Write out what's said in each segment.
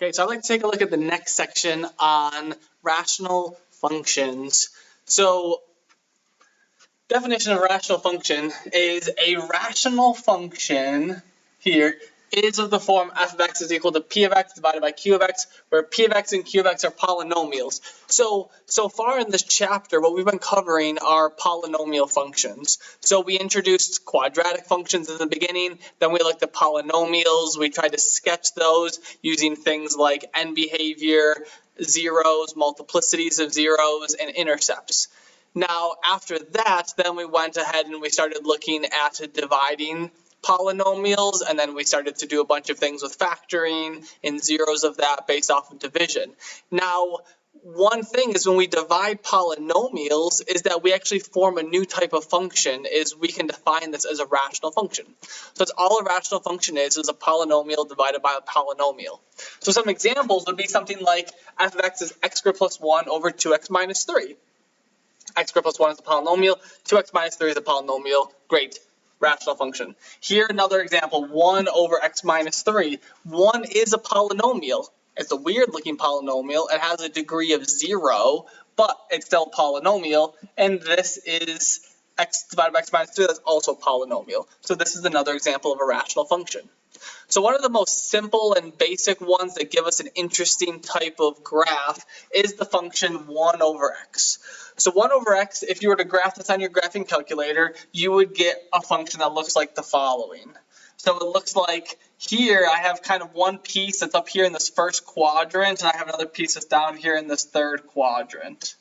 Okay, so I'd like to take a look at the next section on rational functions. So, definition of rational function is a rational function here is of the form f of x is equal to p of x divided by q of x, where p of x and q of x are polynomials. So far in this chapter, what we've been covering are polynomial functions. So we introduced quadratic functions in the beginning, then we looked at polynomials. We tried to sketch those using things like end behavior, zeros, multiplicities of zeros, and intercepts. Now, after that, then we went ahead and we started looking at dividing polynomials, and then we started to do a bunch of things with factoring and zeros of that based off of division. Now, one thing is when we divide polynomials is that we actually form a new type of function, is we can define this as a rational function. So that's all a rational function is a polynomial divided by a polynomial. So some examples would be something like f of x is x squared plus 1 over 2x minus 3. X squared plus 1 is a polynomial, 2x minus 3 is a polynomial. Great. Rational function. Here another example, 1 over x minus 3. 1 is a polynomial. It's a weird looking polynomial. It has a degree of 0, but it's still a polynomial. And this is x divided by x minus 3. That's also a polynomial. So this is another example of a rational function. So one of the most simple and basic ones that give us an interesting type of graph is the function 1 over x. So 1 over x, if you were to graph this on your graphing calculator, you would get a function that looks like the following. So it looks like here I have kind of one piece that's up here in this first quadrant, and I have another piece that's down here in this third quadrant.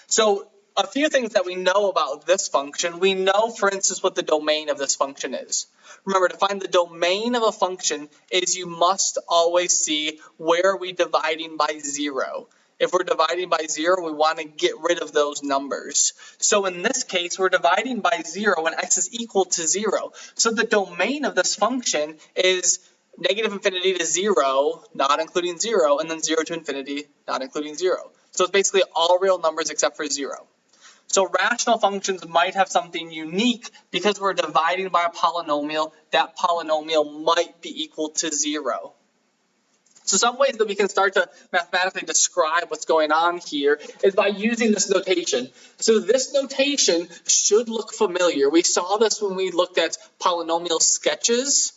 So a few things that we know about this function. We know, for instance, what the domain of this function is. Remember, to find the domain of a function is you must always see where are we dividing by 0. If we're dividing by 0, we want to get rid of those numbers. So in this case, we're dividing by 0 when x is equal to 0. So the domain of this function is negative infinity to 0, not including 0, and then 0 to infinity, not including 0. So it's basically all real numbers except for 0. So rational functions might have something unique because we're dividing by a polynomial. That polynomial might be equal to 0. So some ways that we can start to mathematically describe what's going on here is by using this notation. So this notation should look familiar. We saw this when we looked at polynomial sketches.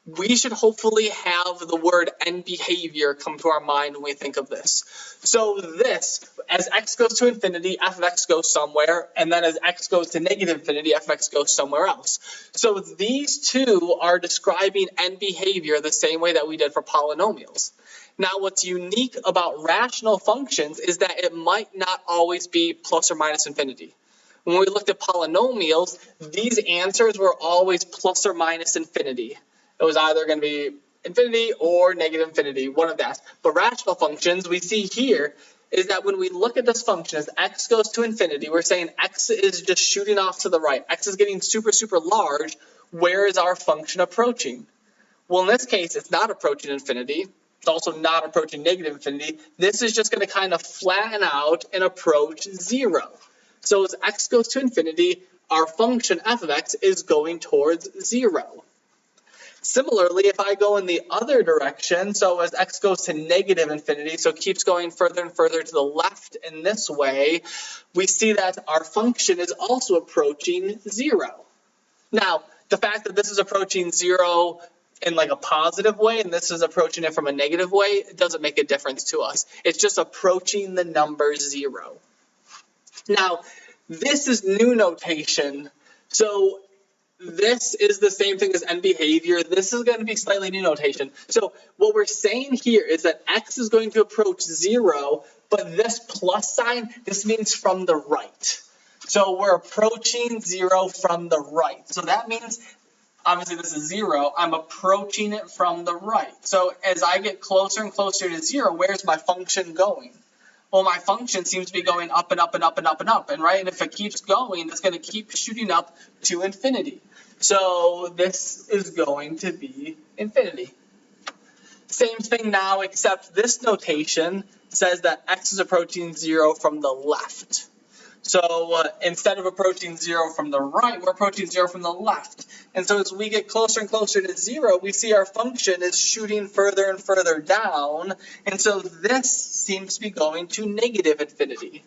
We should hopefully have the word end behavior come to our mind when we think of this. So this, as x goes to infinity, f of x goes somewhere, and then as x goes to negative infinity, f of x goes somewhere else. So these two are describing end behavior the same way that we did for polynomials. Now, what's unique about rational functions is that it might not always be plus or minus infinity. When we looked at polynomials, these answers were always plus or minus infinity. It was either going to be infinity or negative infinity, one of that. But rational functions, we see here, is that when we look at this function as x goes to infinity, we're saying x is just shooting off to the right. X is getting super, super large. Where is our function approaching? Well, in this case, it's not approaching infinity. It's also not approaching negative infinity. This is just going to kind of flatten out and approach 0. So as x goes to infinity, our function f of x is going towards 0. Similarly, if I go in the other direction, so as x goes to negative infinity, so it keeps going further and further to the left in this way, we see that our function is also approaching 0. Now, the fact that this is approaching 0 in like a positive way and this is approaching it from a negative way, it doesn't make a difference to us. It's just approaching the number 0. Now, this is new notation. So this is the same thing as end behavior. This is going to be slightly new notation. So what we're saying here is that x is going to approach 0, but this plus sign, this means from the right. So we're approaching 0 from the right. So that means, obviously this is 0, I'm approaching it from the right. So as I get closer and closer to 0, where's my function going? Well, my function seems to be going up and up and up and up and up, and right, and if it keeps going, it's going to keep shooting up to infinity. So this is going to be infinity. Same thing now, except this notation says that x is approaching 0 from the left. So instead of approaching 0 from the right, we're approaching 0 from the left. And so as we get closer and closer to 0, we see our function is shooting further and further down. And so this seems to be going to negative infinity.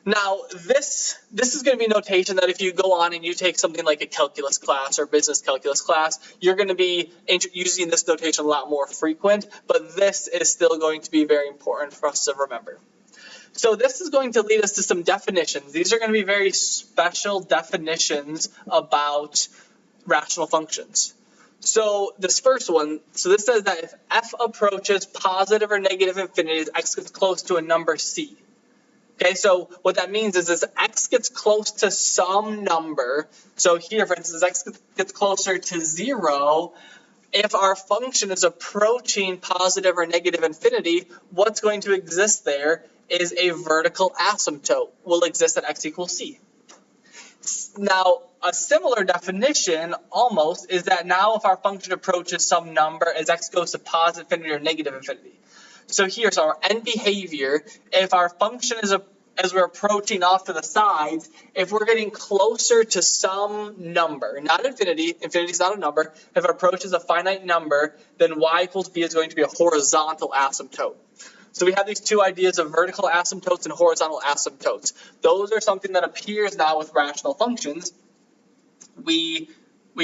Now, this is going to be notation that if you go on and you take something like a calculus class or business calculus class, you're going to be using this notation a lot more frequent, but this is still going to be very important for us to remember. So this is going to lead us to some definitions. These are going to be very special definitions about rational functions. So this first one, so this says that if f approaches positive or negative infinity as x gets close to a number c. Okay, so what that means is as x gets close to some number, so here, for instance, x gets closer to 0, if our function is approaching positive or negative infinity, what's going to exist there is a vertical asymptote will exist at x equals c. Now, a similar definition, almost, is that now if our function approaches some number as x goes to positive infinity or negative infinity. So here's our end behavior. If our function is as we're approaching off to the sides, if we're getting closer to some number, not infinity, infinity is not a number, if it approaches a finite number, then y equals b is going to be a horizontal asymptote. So we have these two ideas of vertical asymptotes and horizontal asymptotes. Those are something that appears now with rational functions. We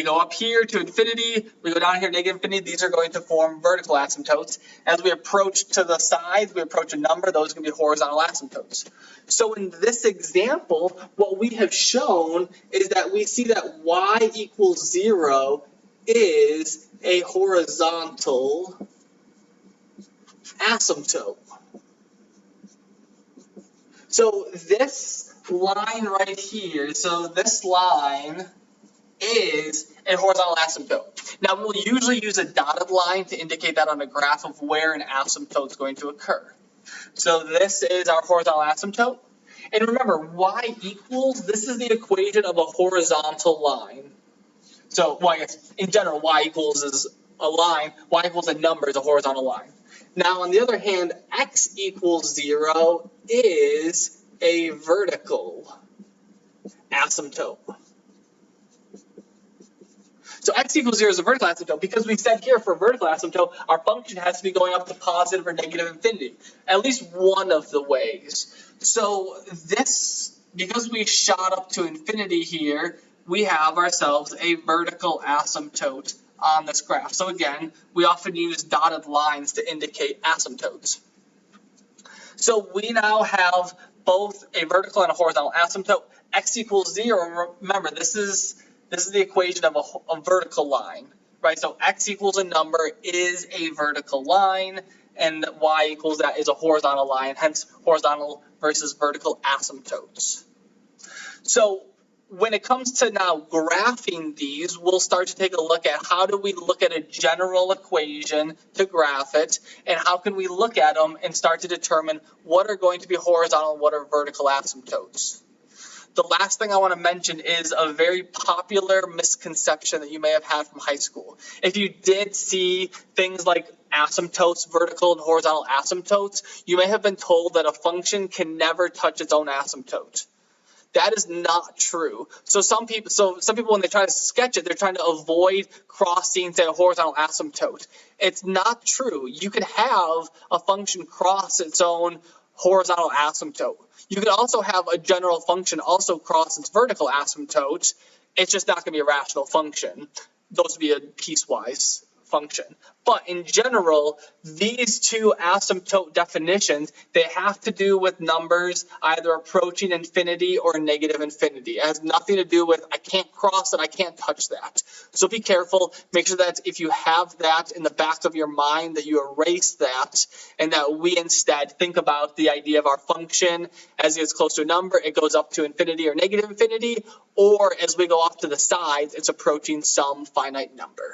go up here to infinity, we go down here to negative infinity, these are going to form vertical asymptotes. As we approach to the sides, we approach a number, those are going to be horizontal asymptotes. So in this example, what we have shown is that we see that y equals 0 is a horizontal asymptote. So this line right here, so this line is a horizontal asymptote. Now, we'll usually use a dotted line to indicate that on a graph of where an asymptote is going to occur. So this is our horizontal asymptote. And remember, y equals, this is the equation of a horizontal line. So, well, I guess in general, y equals is a line, y equals a number is a horizontal line. Now, on the other hand, x equals 0 is a vertical asymptote. So x equals 0 is a vertical asymptote because we said here for a vertical asymptote, our function has to be going up to positive or negative infinity, at least one of the ways. So this, because we shot up to infinity here, we have ourselves a vertical asymptote on this graph. So again, we often use dotted lines to indicate asymptotes. So we now have both a vertical and a horizontal asymptote. X equals 0, remember, this is the equation of a vertical line, right? So x equals a number is a vertical line, and y equals that is a horizontal line, hence horizontal versus vertical asymptotes. So when it comes to now graphing these, we'll start to take a look at how do we look at a general equation to graph it, and how can we look at them and start to determine what are going to be horizontal and what are vertical asymptotes. The last thing I want to mention is a very popular misconception that you may have had from high school. If you did see things like asymptotes, vertical and horizontal asymptotes, you may have been told that a function can never touch its own asymptote. That is not true. So some people when they try to sketch it, they're trying to avoid crossing, say, a horizontal asymptote. It's not true. You could have a function cross its own horizontal asymptote. You could also have a general function also cross its vertical asymptote. It's just not going to be a rational function. Those would be a piecewise function. But in general, these two asymptote definitions, they have to do with numbers either approaching infinity or negative infinity. It has nothing to do with I can't cross it, I can't touch that. So be careful. Make sure that if you have that in the back of your mind, that you erase that, and that we instead think about the idea of our function as it gets close to a number, it goes up to infinity or negative infinity, or as we go off to the sides, it's approaching some finite number.